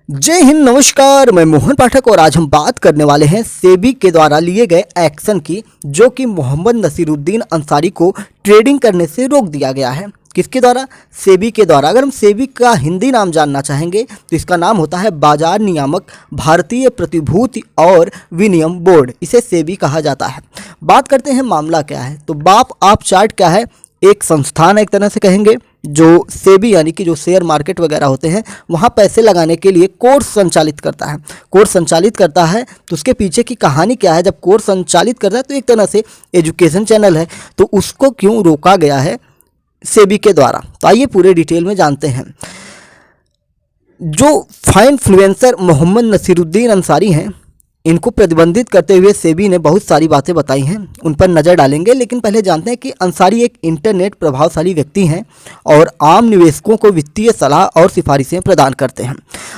जय हिंद, नमस्कार। मैं मोहन पाठक और आज हम बात करने वाले हैं सेबी के द्वारा लिए गए एक्शन की, जो कि मोहम्मद नसीरुद्दीन अंसारी को ट्रेडिंग करने से रोक दिया गया है। किसके द्वारा? सेबी के द्वारा। अगर हम सेबी का हिंदी नाम जानना चाहेंगे तो इसका नाम होता है बाजार नियामक भारतीय प्रतिभूति और विनिमय बोर्ड। इसे सेबी कहा जाता है। बात करते हैं मामला क्या है। तो बाप आप चार्ट क्या है? एक संस्थान है, एक तरह से कहेंगे, जो सेबी यानी कि जो शेयर मार्केट वगैरह होते हैं वहाँ पैसे लगाने के लिए कोर्स संचालित करता है। कोर्स संचालित करता है तो उसके पीछे की कहानी क्या है? जब कोर्स संचालित करता है तो एक तरह से एजुकेशन चैनल है, तो उसको क्यों रोका गया है सेबी के द्वारा? तो आइए पूरे डिटेल में जानते हैं। जो फाइन इन्फ्लुएंसर मोहम्मद नसीरुद्दीन अंसारी हैं, इनको प्रतिबंधित करते हुए सेबी ने बहुत सारी बातें बताई हैं, उन पर नज़र डालेंगे। लेकिन पहले जानते हैं कि अंसारी एक इंटरनेट प्रभावशाली व्यक्ति हैं और आम निवेशकों को वित्तीय सलाह और सिफारिशें प्रदान करते हैं।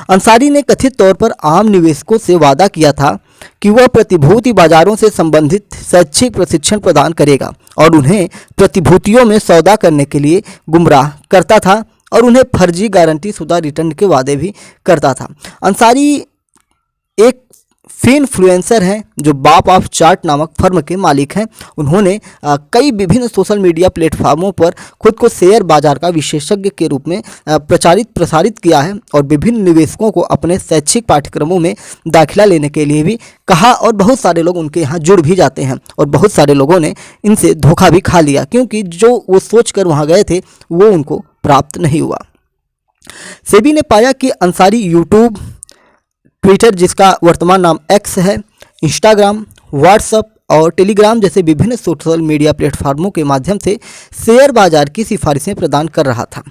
अंसारी ने कथित तौर पर आम निवेशकों से वादा किया था कि वह प्रतिभूति बाजारों से संबंधित शैक्षिक प्रशिक्षण प्रदान करेगा और उन्हें प्रतिभूतियों में सौदा करने के लिए गुमराह करता था और उन्हें फर्जी गारंटी शुदा रिटर्न के वादे भी करता था। अंसारी एक फी इन्फ्लुएंसर हैं जो बाप ऑफ चार्ट नामक फर्म के मालिक हैं। उन्होंने कई विभिन्न सोशल मीडिया प्लेटफॉर्मों पर खुद को शेयर बाजार का विशेषज्ञ के रूप में प्रसारित किया है और विभिन्न निवेशकों को अपने शैक्षिक पाठ्यक्रमों में दाखिला लेने के लिए भी कहा और बहुत सारे लोग उनके यहाँ जुड़ भी जाते हैं और बहुत सारे लोगों ने इनसे धोखा भी खा लिया, क्योंकि जो वो सोच कर वहाँ गए थे वो उनको प्राप्त नहीं हुआ। सेबी ने पाया कि अंसारी यूट्यूब, ट्विटर जिसका वर्तमान नाम एक्स है, इंस्टाग्राम, व्हाट्सएप और टेलीग्राम जैसे विभिन्न सोशल मीडिया प्लेटफॉर्मों के माध्यम से शेयर बाजार की सिफारिशें प्रदान कर रहा था।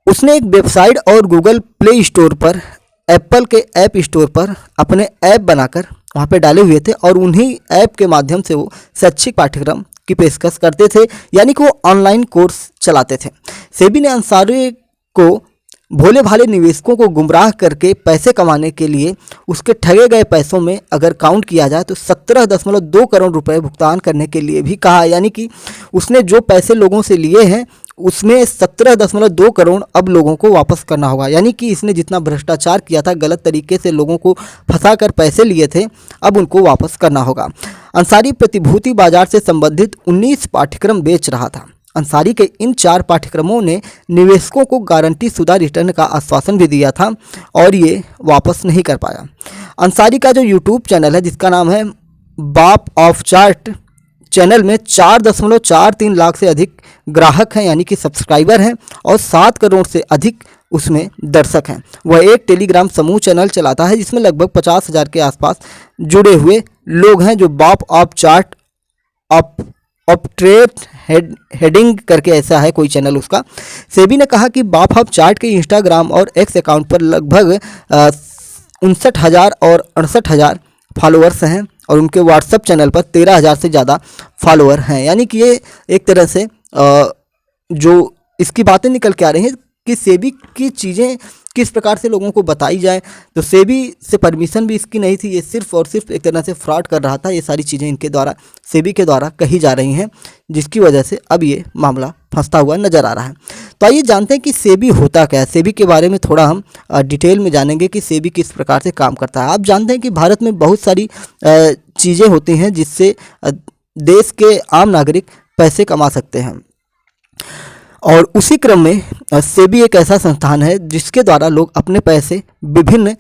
उसने एक वेबसाइट और गूगल प्ले स्टोर पर, एप्पल के ऐप स्टोर पर अपने ऐप बनाकर वहाँ पे डाले हुए थे और उन्हीं ऐप के माध्यम से वो शैक्षिक पाठ्यक्रम की पेशकश करते थे, यानी कि वो ऑनलाइन कोर्स चलाते थे। सेबी ने अंसारी को भोले भाले निवेशकों को गुमराह करके पैसे कमाने के लिए उसके ठगे गए पैसों में अगर काउंट किया जाए तो 17.2 करोड़ रुपए भुगतान करने के लिए भी कहा। यानी कि उसने जो पैसे लोगों से लिए हैं उसमें 17.2 करोड़ अब लोगों को वापस करना होगा। यानी कि इसने जितना भ्रष्टाचार किया था, गलत तरीके से लोगों को फंसा कर पैसे लिए थे, अब उनको वापस करना होगा। अंसारी प्रतिभूति बाजार से संबंधित 19 पाठ्यक्रम बेच रहा था। अंसारी के इन 4 पाठ्यक्रमों ने निवेशकों को गारंटी शुदा रिटर्न का आश्वासन भी दिया था और ये वापस नहीं कर पाया। अंसारी का जो यूट्यूब चैनल है जिसका नाम है बाप ऑफ चार्ट, चैनल में 4.43 लाख से अधिक ग्राहक हैं, यानी कि सब्सक्राइबर हैं, और 7 करोड़ से अधिक उसमें दर्शक हैं। वह एक टेलीग्राम समूह चैनल चलाता है जिसमें लगभग 50,000 के आसपास जुड़े हुए लोग हैं, जो बाप ऑफ चार्ट ऑपरेट हेडिंग करके ऐसा है कोई चैनल उसका। सेबी ने कहा कि बाप ऑफ चार्ट के इंस्टाग्राम और एक्स अकाउंट पर लगभग 59,000 और 68,000 फॉलोअर्स हैं और उनके व्हाट्सएप चैनल पर 13,000 से ज़्यादा फॉलोअर हैं। यानी कि ये एक तरह से जो इसकी बातें निकल के आ रही हैं कि सेबी की चीज़ें किस प्रकार से लोगों को बताई जाए, तो सेबी से परमिशन भी इसकी नहीं थी। ये सिर्फ और सिर्फ एक तरह से फ्रॉड कर रहा था। ये सारी चीज़ें इनके द्वारा, सेबी के द्वारा कही जा रही हैं, जिसकी वजह से अब ये मामला फंसता हुआ नज़र आ रहा है। तो आइए जानते हैं कि सेबी होता क्या है। सेबी के बारे में थोड़ा हम डिटेल में जानेंगे कि सेबी किस प्रकार से काम करता है। आप जानते हैं कि भारत में बहुत सारी चीज़ें होती हैं जिससे देश के आम नागरिक पैसे कमा सकते हैं, और उसी क्रम में सेबी एक ऐसा संस्थान है जिसके द्वारा लोग अपने पैसे विभिन्न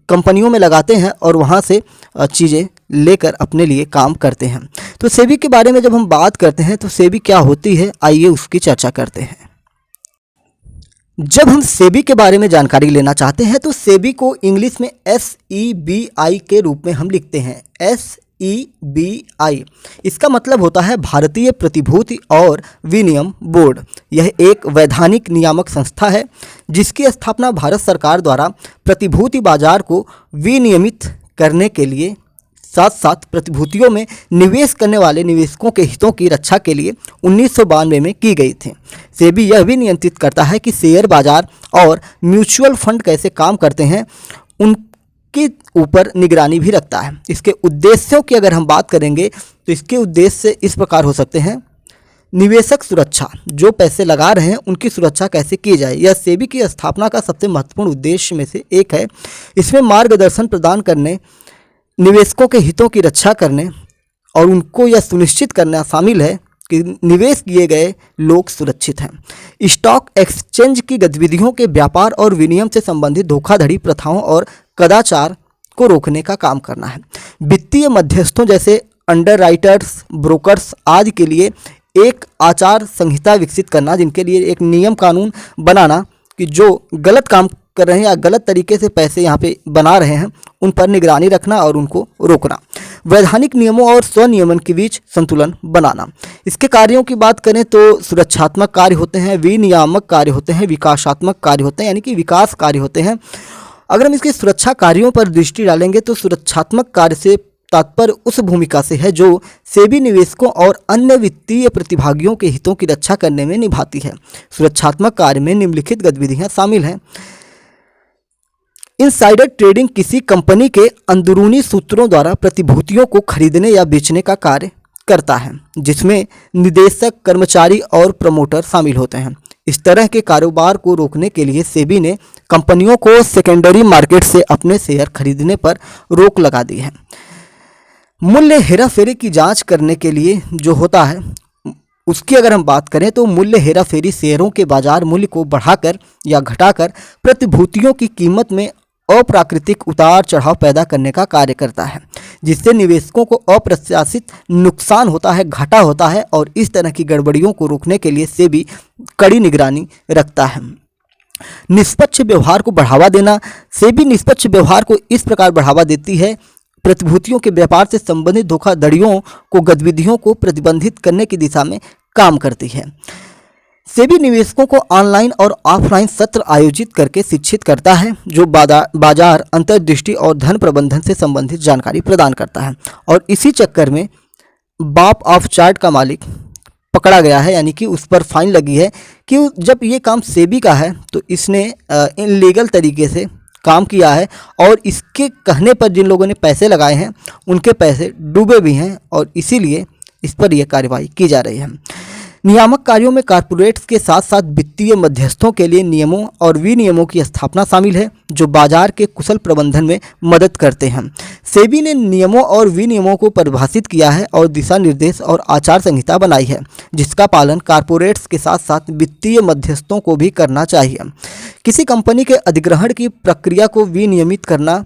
कंपनियों में लगाते हैं और वहाँ से चीज़ें लेकर अपने लिए काम करते हैं। तो सेबी के बारे में जब हम बात करते हैं तो सेबी क्या होती है, आइए उसकी चर्चा करते हैं। जब हम सेबी के बारे में जानकारी लेना चाहते हैं तो सेबी को इंग्लिश में SEBI के रूप में हम लिखते हैं, SEBI। इसका मतलब होता है भारतीय प्रतिभूति और विनिमय बोर्ड। यह एक वैधानिक नियामक संस्था है जिसकी स्थापना भारत सरकार द्वारा प्रतिभूति बाजार को विनियमित करने के लिए साथ साथ प्रतिभूतियों में निवेश करने वाले निवेशकों के हितों की रक्षा के लिए 1992 में की गई थी। सेबी यह भी नियंत्रित करता है कि शेयर बाजार और म्यूचुअल फंड कैसे काम करते हैं, उनके ऊपर निगरानी भी रखता है। इसके उद्देश्यों की अगर हम बात करेंगे तो इसके उद्देश्य इस प्रकार हो सकते हैं निवेशक सुरक्षा, जो पैसे लगा रहे हैं उनकी सुरक्षा कैसे की जाए, यह सेबी की स्थापना का सबसे महत्वपूर्ण उद्देश्य में से एक है। इसमें मार्गदर्शन प्रदान करने, निवेशकों के हितों की रक्षा करने और उनको यह सुनिश्चित करना शामिल है कि निवेश किए गए लोग सुरक्षित हैं। स्टॉक एक्सचेंज की गतिविधियों के व्यापार और विनिमय से संबंधित धोखाधड़ी, प्रथाओं और कदाचार को रोकने का काम करना है। वित्तीय मध्यस्थों जैसे अंडरराइटर्स, ब्रोकर्स आदि के लिए एक आचार संहिता विकसित करना, जिनके लिए एक नियम कानून बनाना कि जो गलत काम कर रहे हैं या गलत तरीके से पैसे यहाँ पे बना रहे हैं उन पर निगरानी रखना और उनको रोकना। वैधानिक नियमों और स्वनियमन के बीच संतुलन बनाना। इसके कार्यों की बात करें तो सुरक्षात्मक कार्य होते हैं, विनियामक कार्य होते हैं, विकासात्मक कार्य होते हैं, यानी कि विकास कार्य होते हैं। अगर हम इसके सुरक्षा कार्यों पर दृष्टि डालेंगे तो सुरक्षात्मक कार्य से तात्पर्य उस भूमिका से है जो सेबी निवेशकों और अन्य वित्तीय प्रतिभागियों के हितों की रक्षा करने में निभाती है। सुरक्षात्मक कार्य में निम्नलिखित गतिविधियां शामिल हैं। इनसाइडर ट्रेडिंग किसी कंपनी के अंदरूनी सूत्रों द्वारा प्रतिभूतियों को खरीदने या बेचने का कार्य करता है, जिसमें निदेशक, कर्मचारी और प्रमोटर शामिल होते हैं। इस तरह के कारोबार को रोकने के लिए सेबी ने कंपनियों को सेकेंडरी मार्केट से अपने शेयर खरीदने पर रोक लगा दी है। मूल्य हेराफेरी की जांच करने के लिए जो होता है उसकी अगर हम बात करें तो मूल्य हेराफेरी शेयरों के बाजार मूल्य को बढ़ाकर या घटाकर प्रतिभूतियों की कीमत में अप्राकृतिक उतार चढ़ाव पैदा करने का कार्य करता है, जिससे निवेशकों को अप्रत्याशित नुकसान होता है, घाटा होता है। और इस तरह की गड़बड़ियों को रोकने के लिए सेबी कड़ी निगरानी रखता है। निष्पक्ष व्यवहार को बढ़ावा देना। सेबी निष्पक्ष व्यवहार को इस प्रकार बढ़ावा देती है, प्रतिभूतियों के व्यापार से संबंधित धोखाधड़ियों को गतिविधियों को प्रतिबंधित करने की दिशा में काम करती है। सेबी निवेशकों को ऑनलाइन और ऑफलाइन सत्र आयोजित करके शिक्षित करता है, जो बाजार अंतर्दृष्टि और धन प्रबंधन से संबंधित जानकारी प्रदान करता है। और इसी चक्कर में बाप ऑफ चार्ट का मालिक पकड़ा गया है, यानी कि उस पर फाइन लगी है कि जब ये काम सेबी का है तो इसने इनलीगल तरीके से काम किया है और इसके कहने पर जिन लोगों ने पैसे लगाए हैं उनके पैसे डूबे भी हैं और इसीलिए इस पर यह कार्रवाई की जा रही है। नियामक कार्यों में कॉर्पोरेट्स के साथ साथ वित्तीय मध्यस्थों के लिए नियमों और विनियमों की स्थापना शामिल है, जो बाजार के कुशल प्रबंधन में मदद करते हैं। सेबी ने नियमों और विनियमों को परिभाषित किया है और दिशा निर्देश और आचार संहिता बनाई है, जिसका पालन कॉर्पोरेट्स के साथ साथ वित्तीय मध्यस्थों को भी करना चाहिए। किसी कंपनी के अधिग्रहण की प्रक्रिया को विनियमित करना,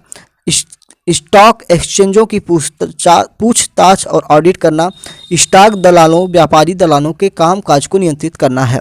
स्टॉक एक्सचेंजों की पूछताछ और ऑडिट करना, स्टॉक दलालों, व्यापारी दलालों के कामकाज को नियंत्रित करना है।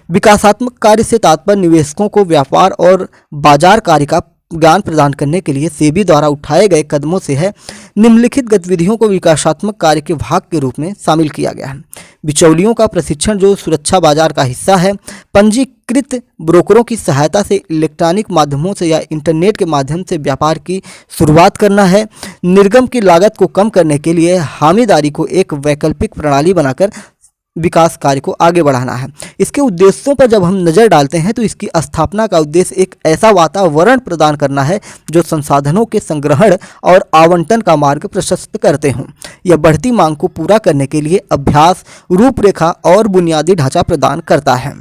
विकासात्मक कार्य से तात्पर्य निवेशकों को व्यापार और बाजार कार्य का ज्ञान प्रदान करने के लिए सेबी द्वारा उठाए गए कदमों से है। निम्नलिखित गतिविधियों को विकासात्मक कार्य के भाग के रूप में शामिल किया गया है। बिचौलियों का प्रशिक्षण, जो सुरक्षा बाजार का हिस्सा है। पंजीकृत ब्रोकरों की सहायता से इलेक्ट्रॉनिक माध्यमों से या इंटरनेट के माध्यम से व्यापार की शुरुआत करना है। निर्गम की लागत को कम करने के लिए हामीदारी को एक वैकल्पिक प्रणाली बनाकर विकास कार्य को आगे बढ़ाना है। इसके उद्देश्यों पर जब हम नज़र डालते हैं तो इसकी स्थापना का उद्देश्य एक ऐसा वातावरण प्रदान करना है जो संसाधनों के संग्रहण और आवंटन का मार्ग प्रशस्त करते हों। यह बढ़ती मांग को पूरा करने के लिए अभ्यास, रूपरेखा और बुनियादी ढांचा प्रदान करता है।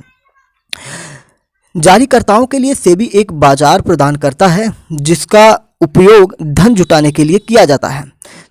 जारीकर्ताओं के लिए सेबी एक बाजार प्रदान करता है जिसका उपयोग धन जुटाने के लिए किया जाता है।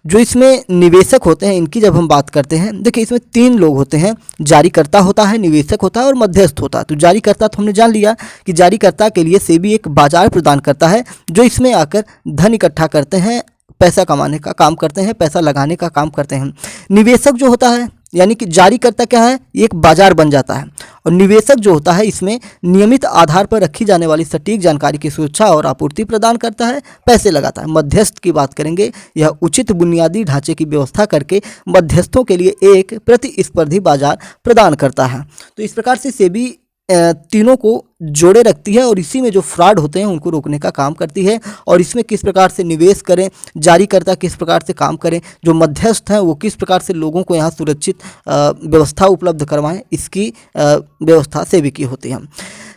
जो इसमें निवेशक होते हैं, इनकी जब हम बात करते हैं, देखिए इसमें 3 लोग होते हैं। जारीकर्ता होता है, निवेशक होता है और मध्यस्थ होता है। तो जारीकर्ता तो हमने जान लिया कि जारीकर्ता के लिए सेबी एक बाजार प्रदान करता है, जो इसमें आकर धन इकट्ठा करते हैं, पैसा कमाने का काम करते हैं, पैसा लगाने का काम करते हैं। निवेशक जो होता है, यानी कि जारीकर्ता क्या है, एक बाजार बन जाता है। और निवेशक जो होता है इसमें नियमित आधार पर रखी जाने वाली सटीक जानकारी की सुरक्षा और आपूर्ति प्रदान करता है, पैसे लगाता है। मध्यस्थ की बात करेंगे, यह उचित बुनियादी ढांचे की व्यवस्था करके मध्यस्थों के लिए एक प्रतिस्पर्धी बाजार प्रदान करता है। तो इस प्रकार से सेबी तीनों को जोड़े रखती है और इसी में जो फ्रॉड होते हैं उनको रोकने का काम करती है। और इसमें किस प्रकार से निवेश करें, जारीकर्ता किस प्रकार से काम करें, जो मध्यस्थ हैं वो किस प्रकार से लोगों को यहाँ सुरक्षित व्यवस्था उपलब्ध करवाएं, इसकी व्यवस्था सेबी की होती है।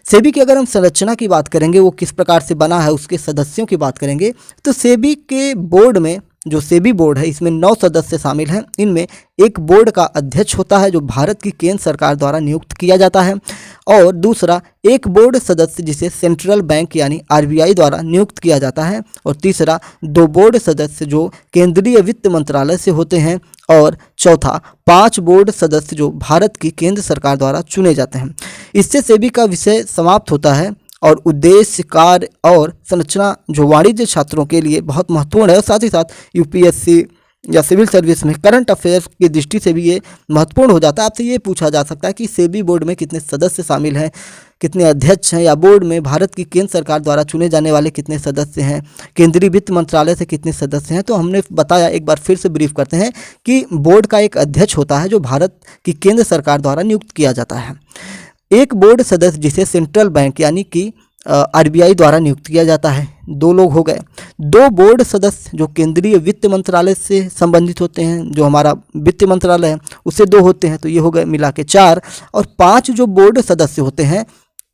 सेबी की अगर हम संरचना की बात करेंगे, वो किस प्रकार से बना है, उसके सदस्यों की बात करेंगे, तो सेबी के बोर्ड में जो सेबी बोर्ड है इसमें 9 सदस्य शामिल हैं। इनमें एक बोर्ड का अध्यक्ष होता है जो भारत की केंद्र सरकार द्वारा नियुक्त किया जाता है, और दूसरा एक बोर्ड सदस्य जिसे सेंट्रल बैंक यानी आरबीआई द्वारा नियुक्त किया जाता है, और तीसरा 2 बोर्ड सदस्य जो केंद्रीय वित्त मंत्रालय से होते हैं, और चौथा 5 बोर्ड सदस्य जो भारत की केंद्र सरकार द्वारा चुने जाते हैं। इससे सेबी का विषय समाप्त होता है और उद्देश्य, कार्य और संरचना जो वाणिज्य छात्रों के लिए बहुत महत्वपूर्ण है, और साथ ही साथ यूपीएससी या सिविल सर्विस में करंट अफेयर्स की दृष्टि से भी ये महत्वपूर्ण हो जाता है। आपसे ये पूछा जा सकता है कि सेबी बोर्ड में कितने सदस्य शामिल हैं, कितने अध्यक्ष हैं, या बोर्ड में भारत की केंद्र सरकार द्वारा चुने जाने वाले कितने सदस्य हैं, केंद्रीय वित्त मंत्रालय से कितने सदस्य हैं। तो हमने बताया, एक बार फिर से ब्रीफ करते हैं कि बोर्ड का एक अध्यक्ष होता है जो भारत की केंद्र सरकार द्वारा नियुक्त किया जाता है। एक बोर्ड सदस्य जिसे सेंट्रल बैंक यानी कि आरबीआई द्वारा नियुक्त किया जाता है, 2 लोग हो गए। 2 बोर्ड सदस्य जो केंद्रीय वित्त मंत्रालय से संबंधित होते हैं, जो हमारा वित्त मंत्रालय है उससे 2 होते हैं, तो ये हो गए मिला के 4। और 5 जो बोर्ड सदस्य होते हैं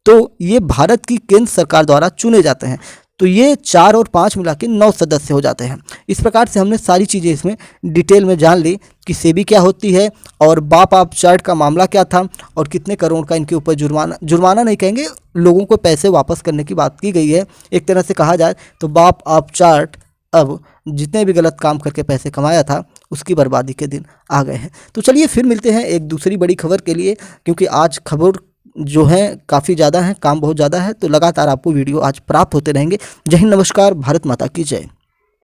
तो ये भारत की केंद्र सरकार द्वारा चुने जाते हैं, तो ये 4 और 5 मिला के 9 सदस्य हो जाते हैं। इस प्रकार से हमने सारी चीज़ें इसमें डिटेल में जान ली कि सेबी क्या होती है, और बाप आप चार्ट का मामला क्या था, और कितने करोड़ का इनके ऊपर जुर्माना नहीं कहेंगे, लोगों को पैसे वापस करने की बात की गई है। एक तरह से कहा जाए तो बाप आप चार्ट अब जितने भी गलत काम करके पैसे कमाया था उसकी बर्बादी के दिन आ गए हैं। तो चलिए फिर मिलते हैं एक दूसरी बड़ी खबर के लिए, क्योंकि आज खबर जो है काफ़ी ज़्यादा है, काम बहुत ज़्यादा है, तो लगातार आपको वीडियो आज प्राप्त होते रहेंगे। जय हिंद, नमस्कार, भारत माता की जय।